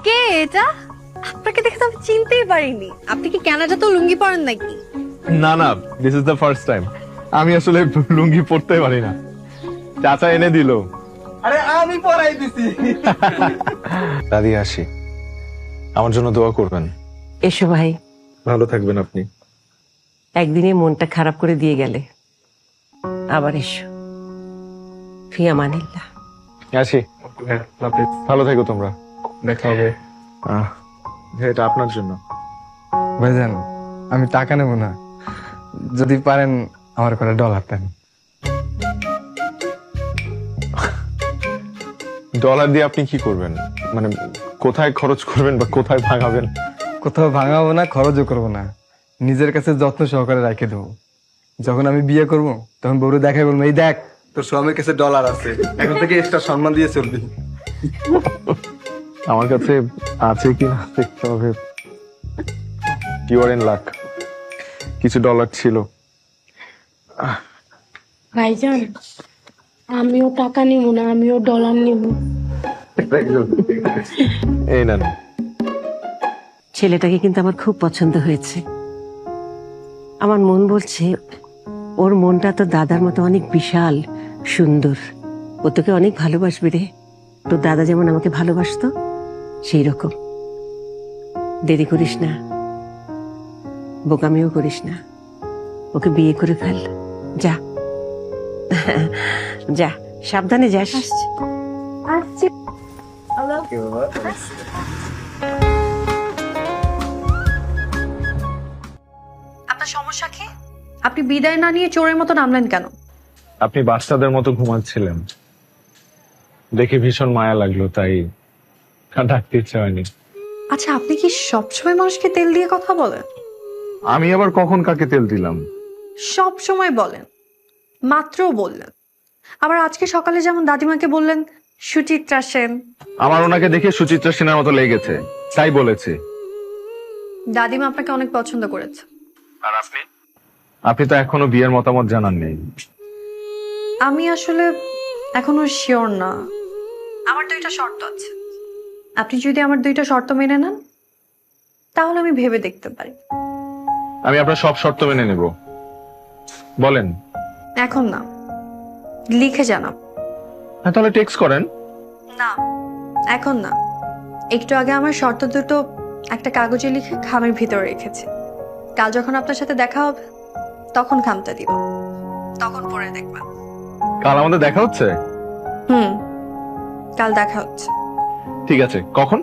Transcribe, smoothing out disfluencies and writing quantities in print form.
কে এটা? আপনাকে দেখে তো আমি চিনতেই পারিনি। আপনি কি কানাডাতেও লুঙ্গি পরেন নাকি? না না, this is the first time. আমি আসলে লুঙ্গি পরতে পারি না, চাচা এনে দিল। আরে আমি পড়াই দিছি। দাদি আসি, আমার জন্য দোয়া করবেন। এসো ভাই, ভালো থাকবেন আপনি। একদিনে মনটা খারাপ করে দিয়ে গেলে, আবার এসো। ফিয়া মানিল্লাহ। আসি, ভালো থেকো তোমরা, দেখা হবে। এটা আপনার জন্য। ভাইজান, আমি টাকা নেব না, যদি পারেন আমার করে ডলার দেন। ডলার দিয়ে আপনি কি করবেন? মানে কোথায় খরচ করবেন বা কোথায় ভাঙাবেন? কোথাও ভাঙাবো না, খরচও করবো না, নিজের কাছে যত্ন সহকারে রেখে দেবো। যখন আমি বিয়ে করব তখন বউরে দেখাই বলবো, এই দেখ তোর স্বামীর কাছে ডলার আছে, এখন থেকে এক্সট্রা সম্মান দিয়ে চলবি। আমার কাছে আছে কি না দেখতে হবে। ইউ আর ইন লাক, কিছু ডলার ছিল। ভাইজান, আমিও টাকা নিব না, আমিও ডলার নিব। এই নেন। ছেলেটাকে কিন্তু আমার খুব পছন্দ হয়েছে। আমার মন বলছে ওর মনটা তো দাদার মতো অনেক বিশাল সুন্দর। ও তোকে অনেক ভালোবাসবে রে, তোর দাদা যেমন আমাকে ভালোবাসতো সেই রকম। দেরি করিস না, বোকামিও করিস না, ওকে বিয়ে করে ফেল। যা যা, সাবধানে যাস। আসছি। আপনার সমস্যা কি? আপনি বিদায় না নিয়ে চোরের মতো নামলেন কেন? আপনি বাচ্চাদের মতো ঘুমাচ্ছিলেন দেখে ভীষণ মায়া লাগলো, তাই আর ডাকতে ইচ্ছা হয়নি। আচ্ছা, আপনি কি সবসময় মানুষকে তেল দিয়ে কথা বলেন? আমি আবার কখন কাকে তেল দিলাম? সব সময় বলেন, মাত্রও বললেন। আবার আজকে সকালে যেমন দাদিমাকে বললেন সুচিত্রা সেন। আমার ওনাকে দেখে সুচিত্রা সেনের মতো লেগেছে, তাই বলেছি। দাদিমা আপনাকে অনেক পছন্দ করেছে। আর আপনি? আপনি তো এখনো বিয়ের মতামত জানাননি। আমি আসলে এখনো শিওর না। আমার 2টা শর্ত আছে। আপনি যদি আমার 2টা শর্ত মেনে নেন তাহলে আমি ভেবে দেখতে পারি। আমি আপনার সব শর্ত মেনে নেব, বলেন। এখন না, লিখে জানাব। হ্যাঁ, তাহলে টেক্সট করেন। না, এখন না। একটু আগে আমার শর্ত দুটো একটা কাগজে লিখে খামের ভিতরে রেখেছি। কাল যখন আপনার সাথে দেখা হবে তখন খামটা দিব, তখন পড়ে দেখবেন। কাল আমাদের দেখা হচ্ছে? হুম, কাল দেখা হচ্ছে। ঠিক আছে, কখন?